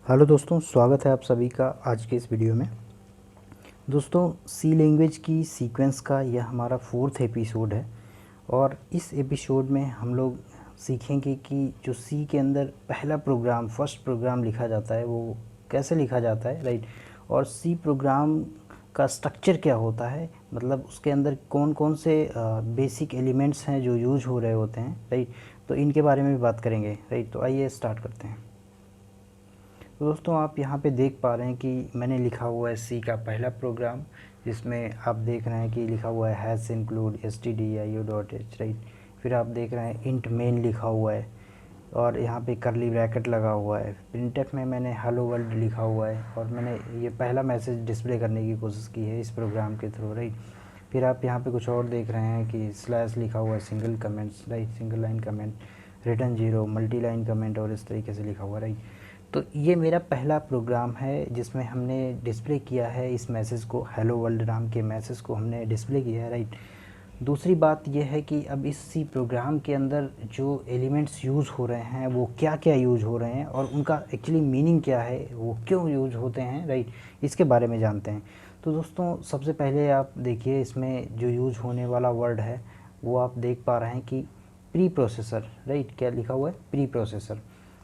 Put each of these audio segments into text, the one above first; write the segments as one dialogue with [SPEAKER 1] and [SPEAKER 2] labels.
[SPEAKER 1] Hello दोस्तों, स्वागत है आप सभी का आज के इस वीडियो में। दोस्तों, सी लैंग्वेज की सीक्वेंस का यह हमारा 4th एपिसोड है और इस एपिसोड में हम लोग सीखेंगे कि जो सी के अंदर पहला प्रोग्राम, फर्स्ट प्रोग्राम लिखा जाता है वो कैसे लिखा जाता है, राइट। और सी प्रोग्राम का स्ट्रक्चर क्या होता है, मतलब उसके अंदर कौन कौन से बेसिक एलिमेंट्स हैं जो यूज हो रहे होते हैं, राइट। तो इनके बारे में भी बात करेंगे, राइट। तो आइए स्टार्ट करते हैं। तो दोस्तों, आप यहाँ पे देख पा रहे हैं कि मैंने लिखा हुआ है सी का पहला प्रोग्राम, जिसमें आप देख रहे हैं कि लिखा हुआ है हैज़ इंक्लूड stdio.h, राइट। फिर आप देख रहे हैं इंट मेन लिखा हुआ है और यहाँ पे करली ब्रैकेट लगा हुआ है। प्रिंटफ में मैंने हेलो वर्ल्ड लिखा हुआ है और मैंने ये पहला मैसेज डिस्प्ले करने की कोशिश की है इस प्रोग्राम के थ्रू, राइट। फिर आप यहाँ पे कुछ और देख रहे हैं कि स्लैश लिखा हुआ है, single comments, right, single line comment, return 0, multi line comment और इस तरीके से लिखा हुआ, राइट। तो ये मेरा पहला प्रोग्राम है जिसमें हमने डिस्प्ले किया है इस मैसेज को, हेलो वर्ल्ड नाम के मैसेज को हमने डिस्प्ले किया है, राइट। दूसरी बात यह है कि अब इस सी प्रोग्राम के अंदर जो एलिमेंट्स यूज़ हो रहे हैं वो क्या क्या यूज़ हो रहे हैं और उनका एक्चुअली मीनिंग क्या है, वो क्यों यूज़ होते हैं, राइट। इसके बारे में जानते हैं। तो दोस्तों, सबसे पहले आप देखिए इसमें जो यूज़ होने वाला वर्ड है वो आप देख पा रहे हैं कि प्री प्रोसेसर, राइट। क्या लिखा हुआ है? Pre processor.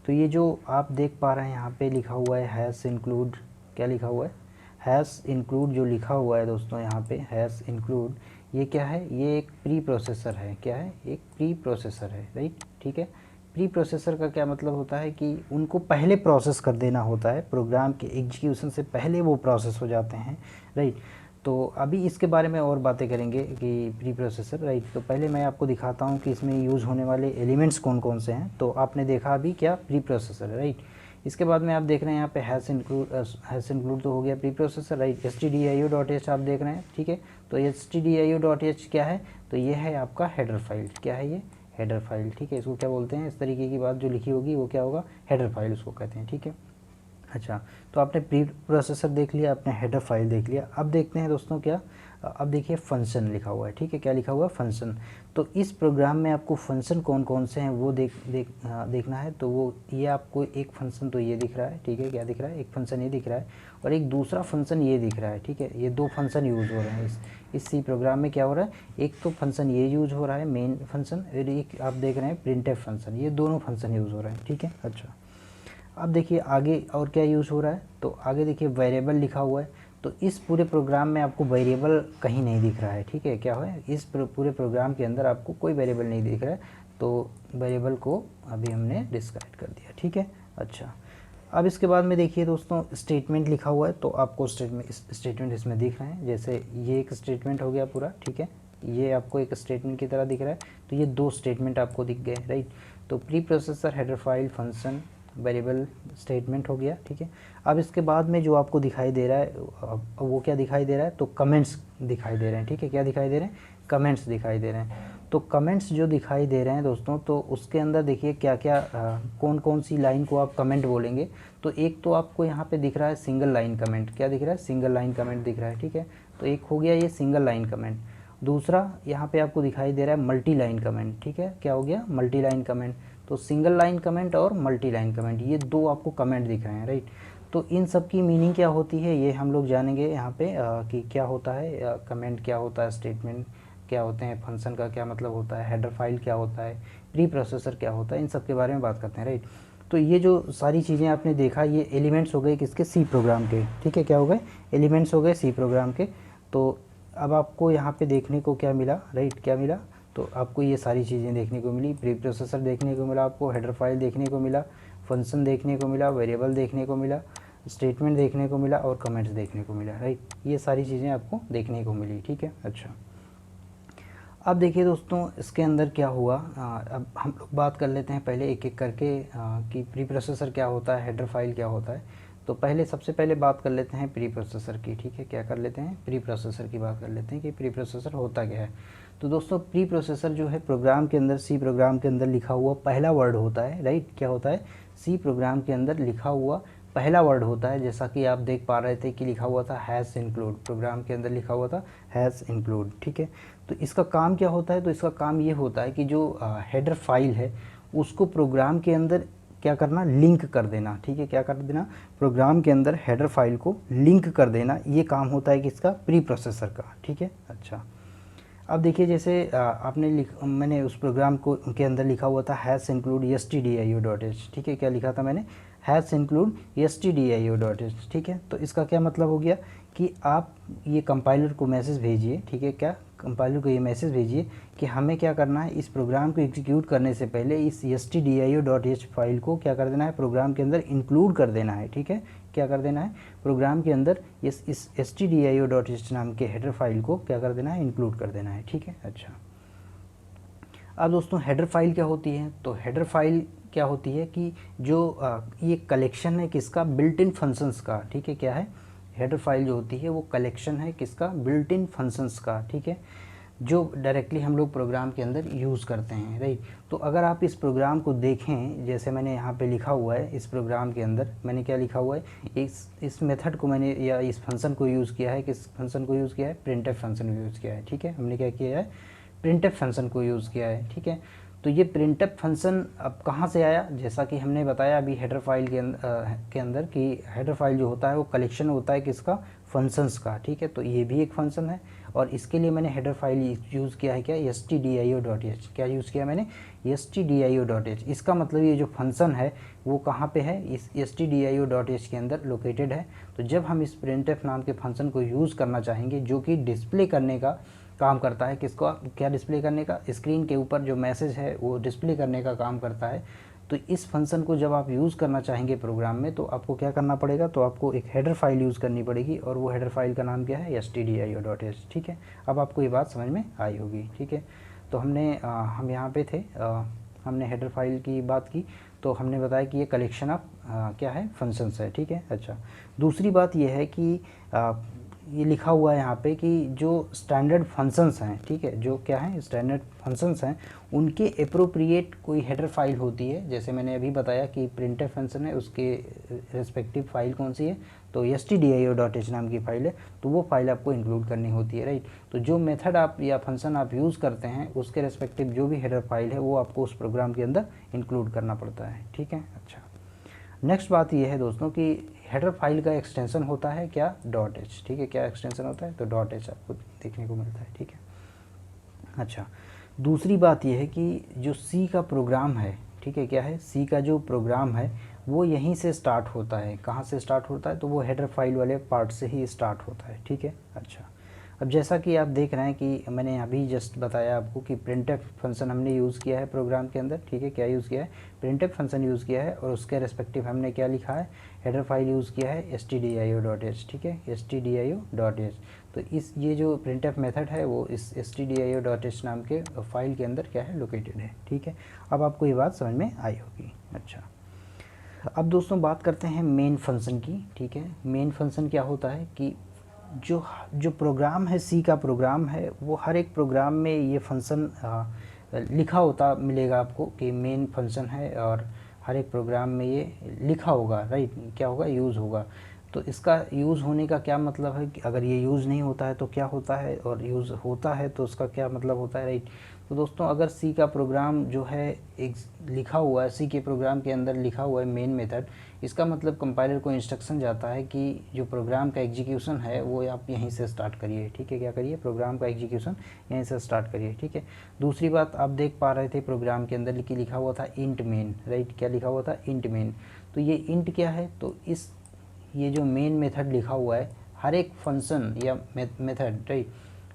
[SPEAKER 1] तो ये जो आप देख पा रहे हैं यहाँ पे लिखा हुआ है हैज़ इंक्लूड, क्या लिखा हुआ है? हैज़ इंक्लूड जो लिखा हुआ है दोस्तों यहाँ पे हैज़ इंक्लूड, ये क्या है? ये एक प्री प्रोसेसर है। क्या है? एक प्री प्रोसेसर है, राइट, ठीक है। प्री प्रोसेसर का क्या मतलब होता है कि उनको पहले प्रोसेस कर देना होता है, प्रोग्राम के एग्जीक्यूशन से पहले वो प्रोसेस हो जाते हैं, राइट। तो अभी इसके बारे में और बातें करेंगे कि प्री प्रोसेसर, राइट। तो पहले मैं आपको दिखाता हूँ कि इसमें यूज़ होने वाले एलिमेंट्स कौन कौन से हैं। तो आपने देखा अभी क्या प्री प्रोसेसर है, राइट। इसके बाद में आप देख रहे हैं यहाँ पे हैज़ इंक्लूड तो हो गया प्री प्रोसेसर, राइट। stdio.h आप देख रहे हैं, ठीक है। तो stdio.h क्या है? तो ये है आपका हेडर फाइल। क्या है ये? हेडर फाइल, ठीक है। इसको क्या बोलते हैं? इस तरीके की बात जो लिखी होगी वो क्या होगा? हेडर फाइल उसको कहते हैं, ठीक है। अच्छा, तो आपने प्री प्रोसेसर देख लिया, आपने हेडर फाइल देख लिया। अब देखते हैं दोस्तों क्या, अब देखिए फंक्शन लिखा हुआ है, ठीक है। क्या लिखा हुआ है? फंक्शन। तो इस प्रोग्राम में आपको फंक्शन कौन कौन से हैं वो देखना है। तो वो ये आपको एक फंक्शन तो ये दिख रहा है, ठीक है। क्या दिख रहा है? एक फंक्शन ये दिख रहा है और एक दूसरा फंक्शन ये दिख रहा है, ठीक है। ये दो फंक्शन यूज़ हो रहे हैं इस सी प्रोग्राम में। क्या हो रहा है? एक तो फंक्शन ये यूज़ हो रहा है मेन फंक्शन, और एक आप देख रहे हैं प्रिंटफ फंक्शन। ये दोनों फंक्शन यूज़ हो रहे हैं, ठीक है। अच्छा, अब देखिए आगे और क्या यूज़ हो रहा है। तो आगे देखिए वेरिएबल लिखा हुआ है। तो इस पूरे प्रोग्राम में आपको वेरिएबल कहीं नहीं दिख रहा है, ठीक है। क्या है? इस पूरे प्रोग्राम के अंदर आपको कोई वेरिएबल नहीं दिख रहा है। तो वेरिएबल को अभी हमने डिस्कार्ड कर दिया, ठीक है। अच्छा, अब इसके बाद में देखिए दोस्तों स्टेटमेंट लिखा हुआ है। तो आपको स्टेटमेंट इसमें दिख रहे हैं। जैसे ये एक स्टेटमेंट हो गया पूरा, ठीक है। ये आपको एक स्टेटमेंट की तरह दिख रहा है। तो ये दो स्टेटमेंट आपको दिख गए, राइट। तो pre processor, header file, function, variable, statement हो गया, ठीक है। अब इसके बाद में जो आपको दिखाई दे रहा है वो क्या दिखाई दे रहा है? तो कमेंट्स दिखाई दे रहे हैं, ठीक है। क्या दिखाई दे रहे हैं? कमेंट्स दिखाई दे रहे हैं। तो कमेंट्स जो दिखाई दे रहे हैं दोस्तों, तो उसके अंदर देखिए क्या क्या कौन कौन सी लाइन को आप कमेंट बोलेंगे। तो एक तो आपको यहाँ पे दिख रहा है सिंगल लाइन कमेंट। क्या दिख रहा है? सिंगल लाइन कमेंट दिख रहा है, ठीक है। तो एक हो गया ये सिंगल लाइन कमेंट। दूसरा यहाँ पे आपको दिखाई दे रहा है मल्टी लाइन कमेंट, ठीक है। क्या हो गया? Multi line comment. तो सिंगल लाइन कमेंट और मल्टी लाइन कमेंट, ये दो आपको कमेंट दिख रहे हैं, राइट। तो इन सब की मीनिंग क्या होती है ये हम लोग जानेंगे यहाँ पे कि क्या होता है कमेंट, क्या होता है स्टेटमेंट, क्या होते हैं फंक्शन का क्या मतलब होता है, हेडर फाइल क्या होता है, प्री प्रोसेसर क्या होता है, इन सब के बारे में बात करते हैं, राइट। तो ये जो सारी चीज़ें आपने देखा ये एलिमेंट्स हो गए किसके? सी प्रोग्राम के, ठीक है। क्या हो गए? एलिमेंट्स हो गए सी प्रोग्राम के। तो अब आपको यहाँ पे देखने को क्या मिला, राइट, क्या मिला? तो आपको ये सारी चीज़ें देखने को मिली। प्री प्रोसेसर देखने को मिला, आपको हेडर फाइल देखने को मिला, फंक्शन देखने को मिला, वेरिएबल देखने को मिला, स्टेटमेंट देखने को मिला और कमेंट्स देखने को मिला, राइट। ये सारी चीज़ें आपको देखने को मिली, ठीक है। अच्छा, अब देखिए दोस्तों इसके अंदर क्या हुआ। अब हम लोग बात कर लेते हैं पहले एक एक करके कि प्री प्रोसेसर क्या होता है, हेडर फाइल क्या होता है। तो पहले सबसे पहले बात कर लेते हैं प्री प्रोसेसर की, ठीक है। क्या कर लेते हैं? प्री प्रोसेसर की बात कर लेते हैं कि प्री प्रोसेसर होता क्या है। तो दोस्तों प्री प्रोसेसर जो है प्रोग्राम के अंदर, सी प्रोग्राम के अंदर लिखा हुआ पहला वर्ड होता है, राइट। क्या होता है? सी प्रोग्राम के अंदर लिखा हुआ पहला वर्ड होता है। जैसा कि आप देख पा रहे थे कि लिखा हुआ था हैज़ इंक्लूड, प्रोग्राम के अंदर लिखा हुआ था हैज़ इंक्लूड, ठीक है। तो इसका काम क्या होता है? तो इसका काम ये होता है कि जो हेडर फाइल है उसको प्रोग्राम के अंदर क्या करना, लिंक कर देना, ठीक है, क्या कर देना, प्रोग्राम के अंदर हेडर फाइल को लिंक कर देना, ये काम होता है किसका, प्री प्रोसेसर का, ठीक है। अच्छा, अब देखिए जैसे मैंने उस प्रोग्राम को के अंदर लिखा हुआ था हैश इंक्लूड stdio.h, ठीक है, क्या लिखा था मैंने, हैश इंक्लूड stdio.h, ठीक है। तो इसका क्या मतलब हो गया कि आप ये कंपाइलर को मैसेज भेजिए, ठीक है, क्या कंपाइलर को ये मैसेज भेजिए कि हमें क्या करना है, इस प्रोग्राम को एग्जीक्यूट करने से पहले इस stdio.h फाइल को क्या कर देना है, प्रोग्राम के अंदर इंक्लूड कर देना है, ठीक है, क्या कर देना है, प्रोग्राम के अंदर इस stdio.h नाम के हेडर फाइल को क्या कर देना है, इंक्लूड कर देना है, ठीक है। अच्छा, अब दोस्तों हेडर फाइल क्या होती है, तो हेडर फाइल क्या होती है कि जो ये कलेक्शन है किसका, बिल्ट इन फंक्शंस का, ठीक है, क्या है, हेडर फाइल जो होती है वो कलेक्शन है किसका, बिल्ट इन फंक्शंस का, ठीक है, जो डायरेक्टली हम लोग प्रोग्राम के अंदर यूज़ करते हैं, राइट। तो अगर आप इस प्रोग्राम को देखें, जैसे मैंने यहाँ पे लिखा हुआ है, इस प्रोग्राम के अंदर मैंने क्या लिखा हुआ है, इस मेथड को मैंने या इस फंक्शन को यूज़ किया है, किस फंक्शन को यूज़ किया है, प्रिंटफ फंक्शन को यूज़ किया है, ठीक है, हमने क्या किया है, प्रिंटफ फंक्शन को यूज़ किया है, ठीक है। तो ये प्रिंटफ फंक्शन अब कहाँ से आया, जैसा कि हमने बताया अभी हेडर फाइल के अंदर कि हेडर फाइल जो होता है वो कलेक्शन होता है किसका, फंक्शंस का, ठीक है। तो ये भी एक फंक्शन है और इसके लिए मैंने हेडर फाइल यूज़ किया है क्या, stdio.h, क्या यूज़ किया मैंने, stdio.h। इसका मतलब ये जो फंक्शन है वो कहाँ पे है, इस stdio.h के अंदर लोकेटेड है। तो जब हम इस printf नाम के फंक्शन को यूज़ करना चाहेंगे जो कि डिस्प्ले करने का काम करता है, किसको, क्या डिस्प्ले करने का, स्क्रीन के ऊपर जो मैसेज है वो डिस्प्ले करने का काम करता है। तो इस फंक्शन को जब आप यूज़ करना चाहेंगे प्रोग्राम में तो आपको क्या करना पड़ेगा, तो आपको एक हेडर फाइल यूज़ करनी पड़ेगी और वो हेडर फाइल का नाम क्या है, stdio.h, ठीक है। अब आपको ये बात समझ में आई होगी, ठीक है। तो हम यहाँ पे थे, हमने हेडर फाइल की बात की, तो हमने बताया कि ये कलेक्शन ऑफ क्या है, फंक्शंस है, ठीक है। अच्छा, दूसरी बात ये है कि ये लिखा हुआ है यहाँ पे कि जो स्टैंडर्ड फंक्शंस हैं, ठीक है, जो क्या है, स्टैंडर्ड फंक्शंस हैं, उनके अप्रोप्रिएट कोई हेडर फाइल होती है। जैसे मैंने अभी बताया कि प्रिंटफ फंक्शन है, उसके रेस्पेक्टिव फाइल कौन सी है, तो stdio.h नाम की फ़ाइल है, तो वो फाइल आपको इंक्लूड करनी होती है, राइट। तो जो मेथड आप या फंक्शन आप यूज़ करते हैं उसके रेस्पेक्टिव जो भी हेडर फाइल है वो आपको उस प्रोग्राम के अंदर इंक्लूड करना पड़ता है, ठीक है। अच्छा, नेक्स्ट बात ये है दोस्तों कि हेडर फाइल का एक्सटेंशन होता है क्या, .h, ठीक है, क्या एक्सटेंशन होता है, तो .h आपको देखने को मिलता है, ठीक है। अच्छा, दूसरी बात यह है कि जो सी का प्रोग्राम है, ठीक है, क्या है, सी का जो प्रोग्राम है वो यहीं से स्टार्ट होता है, कहाँ से स्टार्ट होता है, तो वो हेडर फाइल वाले पार्ट से ही स्टार्ट होता है, ठीक है। अच्छा, अब जैसा कि आप देख रहे हैं कि मैंने अभी जस्ट बताया आपको कि प्रिंटफ फंक्शन हमने यूज़ किया है प्रोग्राम के अंदर, ठीक है, क्या यूज़ किया है, प्रिंटफ फंक्शन यूज़ किया है और उसके रेस्पेक्टिव हमने क्या लिखा है, हेडर फाइल यूज़ किया है stdio.h, ठीक है, stdio.h। तो ये जो प्रिंटफ मेथड है वो इस stdio.h नाम के फाइल के अंदर क्या है, लोकेटेड है, ठीक है। अब आपको ये बात समझ में आई होगी। अच्छा, अब दोस्तों बात करते हैं मेन फंक्शन की, ठीक है। मेन फंक्शन क्या होता है कि जो प्रोग्राम है, सी का प्रोग्राम है, वो हर एक प्रोग्राम में ये फंक्शन लिखा होता मिलेगा आपको कि मेन फंक्शन है और हर एक प्रोग्राम में ये लिखा होगा, राइट, क्या होगा, यूज़ होगा। तो इसका यूज़ होने का क्या मतलब है कि अगर ये यूज़ नहीं होता है तो क्या होता है, और यूज़ होता है तो उसका क्या मतलब होता है, राइट। तो दोस्तों अगर सी का प्रोग्राम जो है एक लिखा हुआ है, सी के प्रोग्राम के अंदर लिखा हुआ है मेन मेथड, इसका मतलब कंपाइलर को इंस्ट्रक्शन जाता है कि जो प्रोग्राम का एग्जीक्यूशन है वो आप यहीं से स्टार्ट करिए, ठीक है, क्या करिए, प्रोग्राम का एग्जीक्यूशन यहीं से स्टार्ट करिए, ठीक है। दूसरी बात आप देख पा रहे थे प्रोग्राम के अंदर लिखा हुआ था इंट मेन, राइट, क्या लिखा हुआ था, इंट मेन। तो ये इंट क्या है, तो ये जो मेन मेथड लिखा हुआ है, हर एक फंक्शन या मेथड, राइट,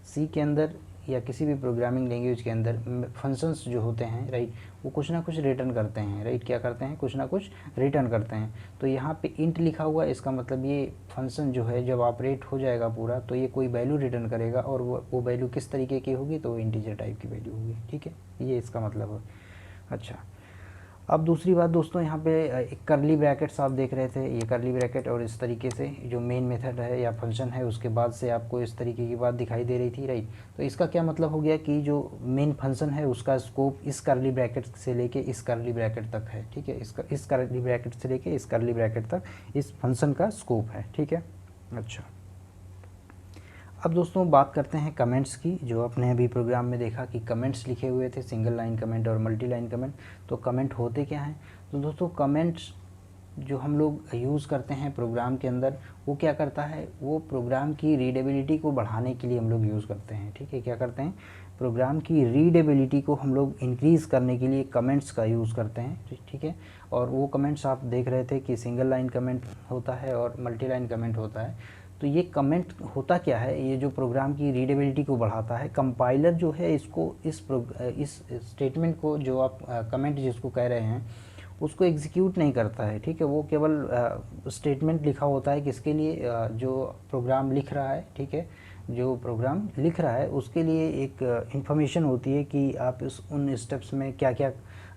[SPEAKER 1] सी के अंदर या किसी भी प्रोग्रामिंग लैंग्वेज के अंदर फंक्शंस जो होते हैं, राइट, वो कुछ ना कुछ रिटर्न करते हैं, राइट, क्या करते हैं, कुछ ना कुछ रिटर्न करते हैं। तो यहाँ पे इंट लिखा हुआ है, इसका मतलब ये फंक्शन जो है जब ऑपरेट हो जाएगा पूरा तो ये कोई वैल्यू रिटर्न करेगा और वो वैल्यू किस तरीके की होगी, तो वो इंटीजर टाइप की वैल्यू होगी, ठीक है, ये इसका मतलब है। अच्छा, अब दूसरी बात दोस्तों, यहाँ पे एक करली ब्रैकेट्स आप देख रहे थे, ये करली ब्रैकेट और इस तरीके से जो मेन मेथड है या फंक्शन है उसके बाद से आपको इस तरीके की बात दिखाई दे रही थी, राइट। तो इसका क्या मतलब हो गया कि जो मेन फंक्शन है उसका स्कोप इस करली ब्रैकेट से लेके इस करली ब्रैकेट तक है, ठीक है, इस करली ब्रैकेट से लेके इस करली ब्रैकेट तक इस फंक्शन का स्कोप है, ठीक है। अच्छा, अब दोस्तों बात करते हैं कमेंट्स की। जो आपने अभी प्रोग्राम में देखा कि कमेंट्स लिखे हुए थे, सिंगल लाइन कमेंट और मल्टी लाइन कमेंट, तो कमेंट होते क्या हैं तो दोस्तों कमेंट्स जो हम लोग यूज़ करते हैं प्रोग्राम के अंदर, वो क्या करता है, वो प्रोग्राम की रीडेबिलिटी को बढ़ाने के लिए हम लोग यूज़ करते हैं। ठीक है, क्या करते हैं, प्रोग्राम की रीडेबिलिटी को हम लोग इंक्रीज़ करने के लिए कमेंट्स का यूज़ करते हैं। ठीक है, और वो कमेंट्स आप देख रहे थे कि सिंगल लाइन कमेंट होता है और मल्टी लाइन कमेंट होता है। तो ये कमेंट होता क्या है, ये जो प्रोग्राम की रीडेबिलिटी को बढ़ाता है, कंपाइलर जो है इसको इस स्टेटमेंट को जो आप कमेंट जिसको कह रहे हैं उसको एग्जीक्यूट नहीं करता है। ठीक है, वो केवल स्टेटमेंट लिखा होता है किसके लिए, जो प्रोग्राम लिख रहा है। ठीक है, जो प्रोग्राम लिख रहा है उसके लिए एक इन्फॉर्मेशन होती है कि आप उन स्टेप्स में क्या क्या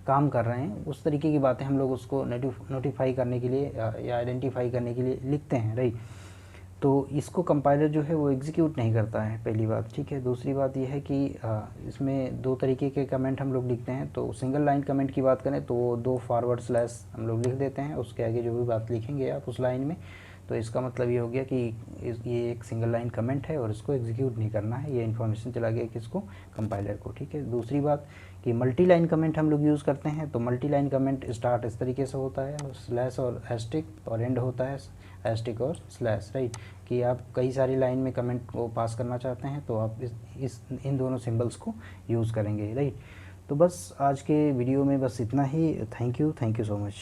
[SPEAKER 1] काम कर रहे हैं, उस तरीके की बातें हम लोग उसको नोटिफाई करने के लिए या आइडेंटिफाई करने के लिए लिखते हैं, राइट। तो इसको कंपाइलर जो है वो एग्जीक्यूट नहीं करता है, पहली बात। ठीक है, दूसरी बात यह है कि इसमें दो तरीके के कमेंट हम लोग लिखते हैं। तो सिंगल लाइन कमेंट की बात करें तो 2 फॉरवर्ड स्लैश हम लोग लिख देते हैं, उसके आगे जो भी बात लिखेंगे आप उस लाइन में, तो इसका मतलब ये हो गया कि ये एक सिंगल लाइन कमेंट है और इसको एग्जीक्यूट नहीं करना है, ये इन्फॉर्मेशन चला गया किसको, कंपाइलर को। ठीक है, दूसरी बात कि मल्टी लाइन कमेंट हम लोग यूज़ करते हैं। तो मल्टी लाइन कमेंट स्टार्ट इस तरीके से होता है, और स्लैश और एस्टिक, और एंड होता है एस्टिक और स्लैश, राइट। कि आप कई सारी लाइन में कमेंट को पास करना चाहते हैं तो आप इन दोनों सिंबल्स को यूज़ करेंगे, राइट। तो बस आज के वीडियो में बस इतना ही। Thank you so much.